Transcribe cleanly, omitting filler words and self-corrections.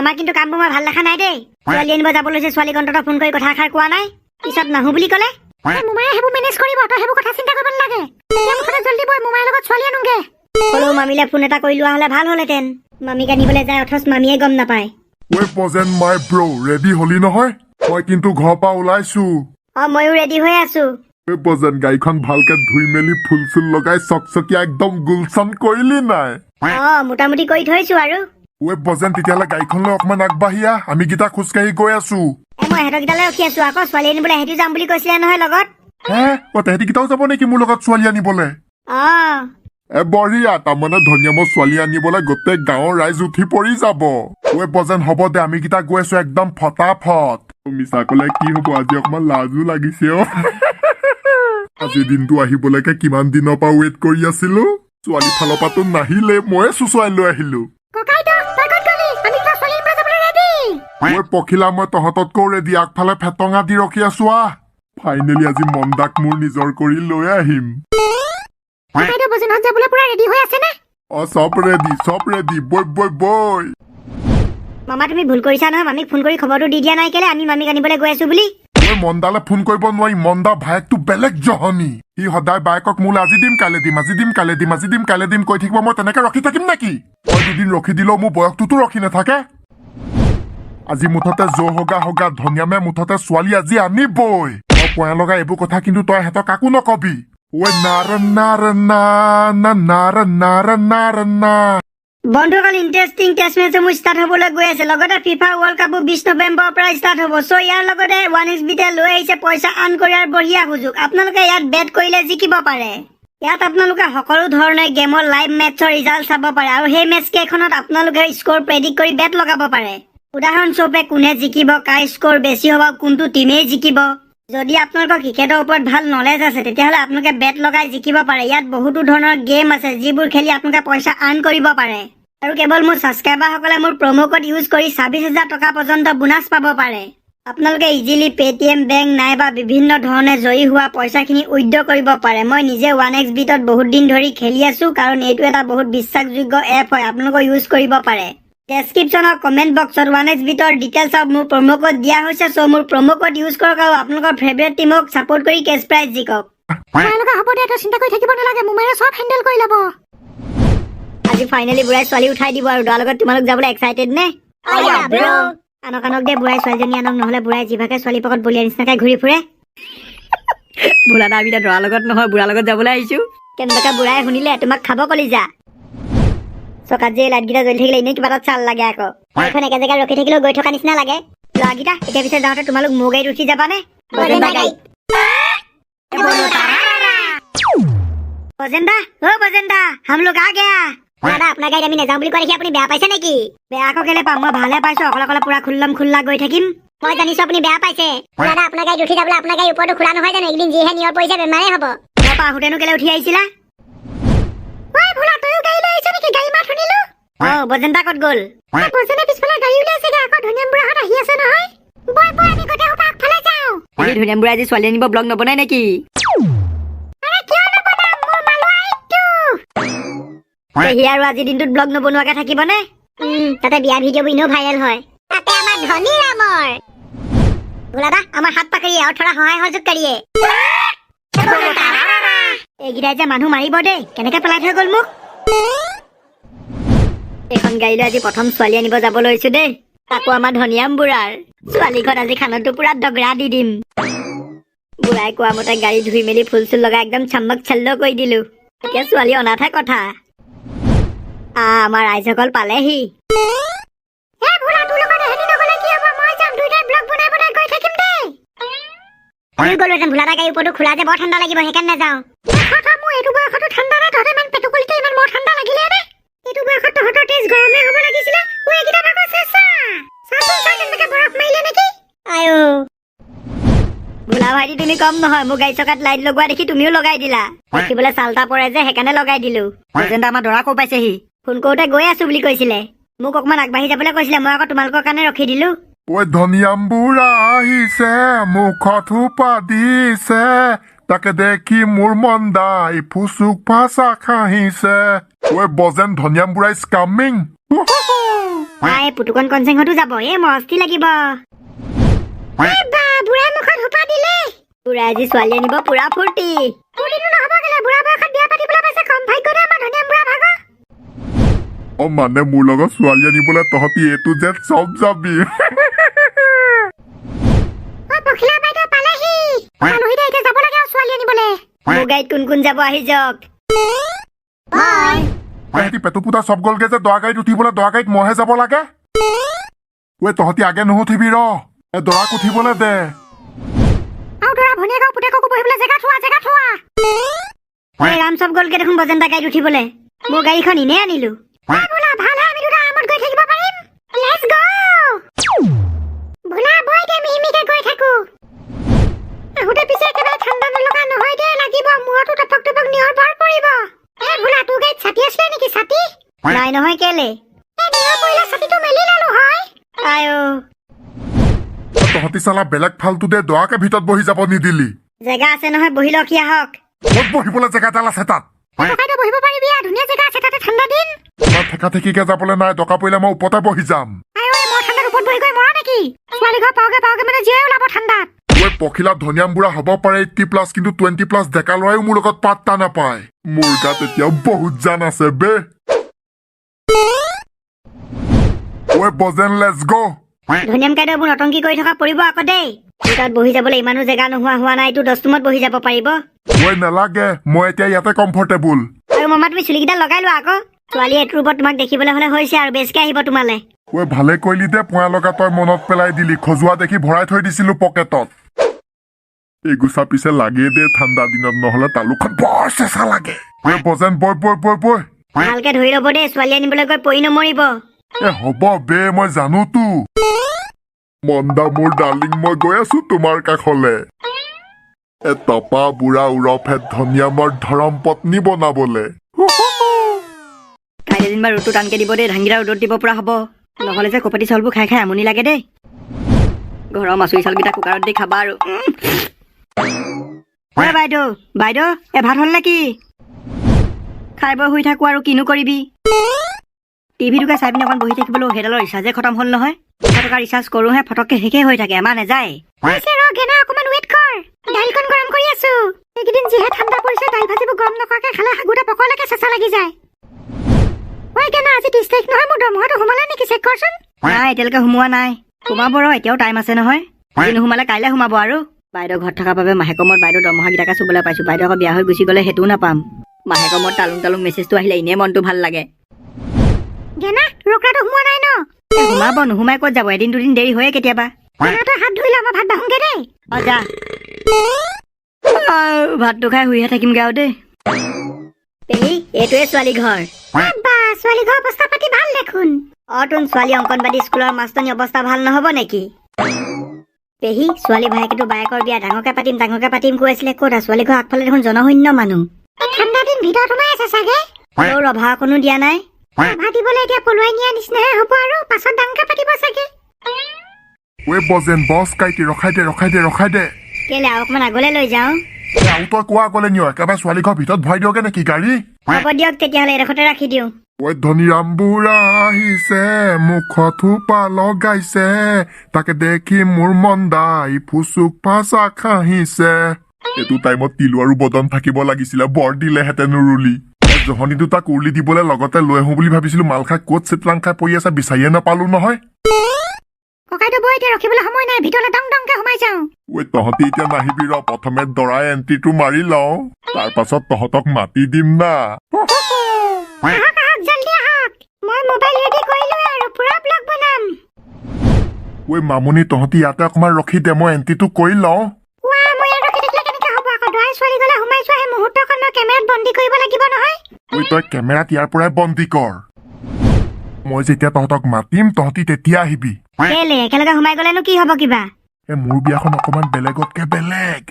মামা কিন্তু কামবোৰ মই ভাল দেখা নাই দেই ছোৱালী আনিব যাব লৈছে ছোৱালী কণ্টত ফোন কৰি কথা এষাৰ কোৱা নাই পিছত নাহো বুলি ক'লে মোমায়ে সেইবোৰ মেনেজ কৰিব তই সেইবোৰ কথা চিন্তা কৰিব নালাগে মুঠতে জলদি বই মোমায়েৰ লগত ছোৱালী আনোগে হ'লেও মামিলে ফোন এটা কৰি লোৱা হ'লে ভাল হ'লহেঁতেন মামীক আনিবলৈ যায় অথচ মামীয়ে গম নাপায় ঐ বজেন মাই ব্ৰ ৰেডি হলি নহয় মই কিন্তু ঘৰৰ পৰা ওলাইছো ময়ো ৰেডি হৈ আছো ঐ বজেন গাড়ীখন ভালকে ধুই মেলি ফুল চুল লগাই চকচকীয়া একদম গুলচান কৰিলি নাই মোটামুটি কৰি থৈছো আৰু ঐ বজেন তেতিয়াহ'লে গাড়ীখন লৈ অকমান আগবাঢ়ি আহ আমি কেইটা খোজকাঢ়ি গৈ আছো মই সিহঁতকেইটালৈ ৰখি আছো আকৌ ছোৱালী আনিবলৈ সিহঁতি যাম বুলি কৈছিলে নহয় লগত হে তেহেঁতি কেইটাও যাব নেকি মোৰ লগত ছোৱালী আনিবলৈ বঢ়িয়া তাৰমানে ধনিয়ামৰ ছোৱালী আনিবলৈ গোটেই গাঁৱৰ ৰাইজ উঠি পৰি যাব ঐ বজেন হ'ব দে আমি কেইটা গৈ আছো একদম ফটাফট মিছা কলে কি হব আজি অকমান লাজো লাগিছে আজি দিনটো আহিবলৈকে কিমান দিনৰ পৰা ৱেইট কৰি আছিলো ছোৱালী ফালৰ পৰাতো নাহিলে ময়ে চুচুৱাই লৈ আহিলো মই পখিলা মই তহঁততকৈ ৰেডি আগফালে ফেটঙা দি ৰখি আছো ফাইনেলি আজি মন্দাক মোৰ নিজৰ কৰি লৈ আহিম চব ৰেডি বই মামা তুমি ভুল কৰিছা নহয় মামীক ফোন কৰি খবৰটো দি দিয়া নাই কেলে আমি মামীক আনিবলৈ গৈ আছো বুলি মই মন্দালে ফোন কৰিব নোৱাৰি মন্দা ভায়েকটো বেলেগ জহনী সি সদায় বায়েকক মোলে আজি দিম কাইলৈ দিম আজি দিম কাইলৈ দিম আজি দিম কাইলৈ দিম কৈ থাকিব মই তেনেকে ৰখি থাকিম নেকি মই দুদিন ৰখি দিলেও মোৰ বয়সটোতো ৰখি নাথাকে আজি মুঠতে হগা ধনিয়ামে মুঠতে ছোৱালী আজি আনিবই মই পয়া লগা এইবোৰ কথা কিন্তু তই সিহঁতক কাকো নকবি বন্ধুসকল ইণ্টাৰেষ্টিং টেষ্ট মেচসমূহ মোৰ ষ্টাৰ্ট হ'বলৈ গৈ আছে লগতে ফিফা ৱৰ্ল্ড কাপো 20 নৱেম্বৰৰ পৰা ষ্টাৰ্ট হ'ব চ' ইয়াৰ লগতে 1xBT লৈ আহিছে পইচা আৰ্ণ কৰাৰ বঢ়িয়া সুযোগ আপোনালোকে ইয়াত বেট কৰিলে জিকিব পাৰে ইয়াত আপোনালোকে সকলো ধৰণৰ গেমৰ লাইভ মেটছৰ ৰিজাল্ট চাব পাৰে আৰু সেই মেটছ কেইখনত আপোনালোকে স্ক'ৰ প্ৰেডিক্ট কৰি বেট লগাব পাৰে উদাহৰণস্বৰূপে কোনে জিকিব কাৰ স্ক'ৰ বেছি হ'ব কোনটো টিমেই জিকিব যদি আপোনালোকৰ ক্ৰিকেটৰ ওপৰত ভাল নলেজ আছে তেতিয়াহ'লে আপোনালোকে বেট লগাই জিকিব পাৰে ইয়াত বহুতো ধৰণৰ গেম আছে যিবোৰ খেলি আপোনালোকে পইচা আৰ্ণ কৰিব পাৰে আৰু কেৱল মোৰ ছাবস্ক্ৰাইবাৰসকলে মোৰ প্ৰম' কোড ইউজ কৰি ২৬,০০০ টকা পৰ্যন্ত বোনাছ পাব পাৰে আপোনালোকে ইজিলি পেটিএম বেংক নাইবা বিভিন্ন ধৰণে জয়ী হোৱা পইচাখিনি উইথড্ৰ কৰিব পাৰে মই নিজে 1xBTত বহুত দিন ধৰি খেলি আছো কাৰণ এইটো এটা বহুত বিশ্বাসযোগ্য এপ হয় আপোনালোকে ইউজ কৰিব পাৰে ডেছক্ৰিপশ্যনৰ কমেণ্ট বক্সত 1xBTৰ ডিটেইলছ অফ মোৰ প্ৰম' কোড দিয়া হৈছে চ' মোৰ প্ৰম' কোড ইউজ কৰক আৰু আপোনালোকৰ ফেভৰেট টিমক ছাপোৰ্ট কৰি কেছ প্ৰাইজ জিকক আজি ফাইনেলি বুঢ়াই ছোৱালী উঠাই দিব আৰু দৰাৰ লগত তোমালোক যাবলৈ এক্সাইটেড নে আনক দে বুঢ়াই ছোৱালীজনী আনক নহ'লে বুঢ়াই জিভাকে ছোৱালী পকত বলিয়া নিচিনাকে ঘূৰি ফুৰে ভোলা দা আমি দৰাৰ লগত নহয় বুঢ়াৰ লগত যাবলৈ আহিছো কেনেবাকে বুঢ়াই শুনিলে তোমাক খাব কলিজা চকাত যে লাইটকেইটা জ্বলি থাকিলে এনেই কিবা এটা চাল লাগে আকৌ এখন একে জেগাত ৰখি থাকিলেও গৈ থকা নিচিনা লাগে ল'ৰাকেইটা এতিয়া পিছে যাওঁতে তোমালোক মোৰ গাড়ীত উঠি যাবানে বজেন দা हम लोग आ गया আপোনাৰ গাড়ীত আমি নাযাওঁ বুলি কৈ দেখি আপুনি বেয়া পাইছে নেকি বেয়া আকৌ কেলে পাম মই ভালে পাইছো অকলে পুৰা খোল্লা গৈ থাকিম মই জানিছো আপুনি বেয়া পাইছে দাদা আপোনাৰ গাড়ীত উঠি যাবলৈ আপোনাৰ গাড়ী ওপৰতো খোলা নহয় জানো একদিন যিহে নিয়ৰ পৰিছে বেমাৰে হ'ব তাৰপৰা আহোঁতেনো কেলে উঠি আহিছিলা বজেন দা ক'ত গ'ল ধনিয়াম বুঢ়াই আজি ছোৱালী আনিব ব্লগ নবনাই নেকি আৰু আজি দিনটোত ব্লগ নবনোৱাকে থাকিবনে তাতে বিয়া ভিডিঅ'বোৰ এনেও ভাইৰেল হয় তাতে আমাৰ ধনী ৰামৰ ভোলাদা আমাৰ হাত পাকৰিয়ে আৰু থোৰা সহায় সহযোগ কৰিয়ে এইকেইটাই যে মানুহ মাৰিব দেই কেনেকে পেলাই থৈ গ'ল মোক এইখন গাড়ীলৈ আজি প্ৰথম ছোৱালী আনিব যাব লৈছো দেই তাকো আমাৰ ধনিয়াম বুঢ়াৰ ছোৱালীখন আজি খানাটো পুৰা দগৰা দি দিম বুঢ়াই কোৱা মতে গাড়ী ধুই মেলি ফুল চুল লগাই একদম চাম্মক চাল্ল কৰি দিলো এতিয়া ছোৱালী অনাথে কথা আমাৰ ৰাইজসকল পালেহি ভোলাদা গাড়ী ওপৰতো খোলা যে বৰ ঠাণ্ডা লাগিব সেইকাৰণে নাযাওঁ ভোলা ভাইটি তুমি কম নহয় মোৰ গাড়ী চকাত লাইট লগোৱা দেখি তুমিও লগাই দিলা দেখিবলৈ চালটা পৰে যে সেইকাৰণে লগাই দিলো আমাৰ দৰা কৈ পাইছেহি ফোন কৰোতে গৈ আছো বুলি কৈছিলে মোক অকমান আগবাঢ়ি যাবলৈ কৈছিলে মই আকৌ তোমালোকৰ কাৰণে ৰখি দিলো ধনিয়াম বুঢ়া আহিছে মুখত থোপা দিছে তাকে দেখি মোৰ মন দাই ফুচুক ফাচা খাহিছে বজেন ধনিয়াম বুঢ়া ইজ কামিং এই পুতুকন কনচেংহতো যাব এই মস্তি লাগিব বা বুঢ়া মুখত হুপা দিলে পুৰা আজি ছোৱালী আনিব পুৰা ফূৰ্তি পুৰিনো নহ'ব কেলে বুঢ়া বয়সত বিয়া পাতিবলৈ পাইছে কম ভাগ্য দে আমাৰ ধনীয়া বুঢ়া ভাগৰ অ মানে মোৰ লগত ছোৱালী আনিবলৈ তহঁতি এইটো যে চব যাবি পখিলা বাইদেউ পালেহি আলহী দে এতিয়া যাব লাগে আৰু ছোৱালী আনিবলৈ মোৰ গাড়ীত কোন কোন যাব আহি যাওক তহঁতি পেটু পুতা চব গ'লগে যে দৰা গাড়ীত উঠিবলৈ দৰা গাড়ীত মইহে যাব লাগে ঐ তহঁতি আগে নুঠিবি ৰ দৰাক উঠিবলৈ দে আৰু দৰা ভনীয়েক আৰু পুতেককো বহিবলৈ জেগা থোৱা এই ৰাম চব গ'লগে দেখোন বজেন দা গাড়ীত উঠিবলৈ মোৰ গাড়ীখন এনেই আনিলো বোলা ভালে আমি দুটা আৰামত গৈ থাকিব পাৰিম লেটছ গো বোলা বৈ দে মিহিমিকে গৈ থাকো আহোঁতে পিছে একেবাৰে ঠাণ্ডা নলগা নহয় দে লাগিব মূৰতো টপক টপক নিয়ৰ ভৰ পৰিব বোলা তোৰ গাড়ীত ছাতি আছিলে নেকি ছাতি নাই নহয় কেলে নিয়ৰ পৰিলে ছাতিটো মেলি ললো হয় আয়ো তহঁতি চালা বেলেগ ফাল্টু দে দৰাকে ভিতৰত বহি যাব নিদিলি জেগা আছে নহয় বহি লওক আহক ক'ত বহিবলৈ জেগা এডাল আছে তাত ককাইদেউ বহিব পাৰিবি ধুনীয়া জেগা আছে তাতে ঠাণ্ডা দিন মই ঠেকা ঠেকিকে যাবলৈ নাই টকা পৰিলে মই ওপৰতে বহি যাম মই ঠাণ্ডাত ওপৰত বহি গৈ মৰা নেকি ছোৱালী ঘৰ পাওঁগে মানে জীয়াই ওলাব ঠাণ্ডাত ঐ পখিলা ধনিয়াম বুঢ়া হ'ব পাৰে 80+ কিন্তু 20+ ডেকা ল'ৰাইও মোৰ লগত পাত্তা নাপায় মোৰ গাত এতিয়াও বহুত জান আছে বে ঐ বজেন লেটছ গ' ধনিয়াম কাইদেউবোৰ নটংকি কৰি থকা পৰিব আকৌ দেই তাত বহি যাবলৈ ইমানো জেগা হোৱা নাই এইটো 10 ৰুমত বহি যাব পাৰিব ঐ নালাগে মই এতিয়া ইয়াতে কমফৰ্টেবল আৰু মামা তুমি চুলিকেইটা লগাই লোৱা আকৌ ছোৱালী এইটো ৰূপত তোমাক দেখিবলৈ হলে হৈছে আৰু বেছকে আহিব তোমালে ঐ ভালে কৰিলি দে পয়া লগা তই মনত পেলাই দিলি খজুৱা দেখি ভৰাই থৈ দিছিলো পকেটত এই গুচা পিছে লাগে দে ঠাণ্ডা দিনত নহলে তালুখন বৰ চেঁচা লাগে ঐ বজেন বৈ ভালকে ধৰি ল'ব দেই ছোৱালী আনিবলৈ গৈ পৰি নমৰিব হ'ব বে মই জানোতো মন্দা মোৰ ডাৰ্লিং মই গৈ আছো তোমাৰ কাষলে তপা বুঢ়া উৰফে ধনিয়ামৰ ধৰম পত্নী বনাবলে কাইলৈ দিন বা ৰ'দটো টানকে দিব দেই ধাংগিৰা ৰ'দত দিব পৰা হ'ব নহ'লে যে কপাটি চাউলবোৰ খাই খাই আমনি লাগে দেই ঘৰৰ মাচুৰি চাউলকেইটা কুকাৰত দি খাবা আৰু বাইদেউ ভাত হ'ল নে কি খাই বৈ শুই থাকো আৰু কিনো কৰিবি টিভিটোকে চাই পিনে অকণ বহি থাকিবলৈ সেইডালৰ ৰিচাৰ্জে খতম হ'ল নহয় 100 টকা ৰিচাৰ্জ কৰোহে ফটককে শেষেই হৈ থাকে এমাহ নাযায় অকমান ৱেইট কৰ দাইলখন গৰম কৰি আছো এইকেইদিন যিহে ঠাণ্ডা পৰিছে দাইল ভাজিবোৰ গৰম নকৰাকে খালে হাগুটা পকৰলৈকে চেঁচা লাগি যায় ঐ কেনা আজি 30 তাৰিখ নহয় মোৰ দৰমহাটো সোমালে নেকি চেক কৰচোন নাই এতিয়ালৈকে সোমোৱা নাই সোমাব ৰ এতিয়াও টাইম আছে নহয় আজি নোসোমালে কাইলৈ সোমাব আৰু বাইদেউ ঘৰত থকাৰ বাবে মাহেকৰ মূৰত বাইদেউ দৰমহাকেইটাকে চুবলৈ পাইছো বাইদেউ আকৌ বিয়া হৈ গুচি গ'লে সেইটোও নাপাম মাহেকৰ মূৰত তালুং মেছেজটো আহিলে এনেই মনটো ভাল লাগে গেনা ৰোকৰাটো সোমোৱা নাই ন সোমাব নোসোমাই ক'ত যাব এদিন দুদিন দেৰি হয়ে কেতিয়াবা তই হাত ধুই ল মই ভাত বাহুংগে দেই যা ভাতটো খাই শুইহে থাকিমগে আৰু দেই পেহী এইটোৱে ছোৱালী ঘৰ বা ছোৱালী ঘৰ অৱস্থা পাতি ভাল দেখোন তোন ছোৱালী অংকনবাদী স্কুলৰ মাষ্টনী অৱস্থা ভাল নহ'ব নেকি পেহী ছোৱালী ভায়েকেতো বায়েকৰ বিয়া ডাঙৰকে পাতিম কৈ আছিলে ক'ত ছোৱালী ঘৰ আগফালে দেখোন জনশূন্য মানুহ ঠাণ্ডা দিন ভিতৰত সোমাই আছে চাগে ৰভা অকণো দিয়া নাই ৰভা দিবলৈ এতিয়া পলুৱাই নিয়া নিচিনাহে হ'ব আৰু পাছত ডাঙৰকে পাতিব চাগে ঐ বজেন বছ কাইটি ৰখাই দে কেলে আৰু অকণমান আগলৈ লৈ যাওঁ আৰু তই কোৱা আগলে নিয় একেবাৰে ছোৱালী ঘৰ ভিতৰত ভৰাই দিয়গে নেকি গাড়ী হ'ব দিয়ক তেতিয়াহ'লে এডোখৰতে ৰাখি দিওঁ ঐ ধনীৰাম বুঢ়া আহিছে মুখত থোপা লগাইছে তাকে দেখি মোৰ মন্দাই ফুচুক ফাচা খাহিছে এইটো টাইমত তিলু আৰু বদন থাকিব লাগিছিলে বৰ দিলেহেঁতেন ৰুলি জহনি দুটা কুৰ্লি দিবলৈ লগতে লৈ আহোঁ বুলি ভাবিছিলো মাল খাই ক'ত চিতলাং খাই পৰি আছে বিচাৰিয়ে নাপালো নহয় ককাইদেউ বৈ এতিয়া ৰখিবলৈ সময় নাই ভিতৰলৈ ডংকে সোমাই যাওঁ ঐ তহঁতি এতিয়া নাহিবি ৰ প্ৰথমে দৰাই এণ্ট্ৰিটো মাৰি লওঁ তাৰ পাছত তহঁতক মাতি দিম না জলদি আহক মই মোবাইল ৰেডি কৰিলো আৰু পুৰা ব্লগ বনাম ঐ মামুনি তহঁতি ইয়াতে অকণমান ৰখি দে মই এণ্ট্ৰিটো কৰি লওঁ মই ইয়াত ৰখি থাকিলে কেনেকে হ'ব আকৌ দৰাই ছোৱালী গ'লে সোমাইছো সেই মুহূৰ্তখন মই কেমেৰাত বন্দী কৰিব লাগিব নহয় ঐ তই কেমেৰাত ইয়াৰ পৰাই বন্দী কৰ মই যেতিয়া তহঁতক মাতিম তহঁতি তেতিয়া আহিবি কেলে একেলগে সোমাই গ'লেনো কি হ'ব কিবা মোৰ বিয়াখন অকণমান বেলেগতকে বেলেগ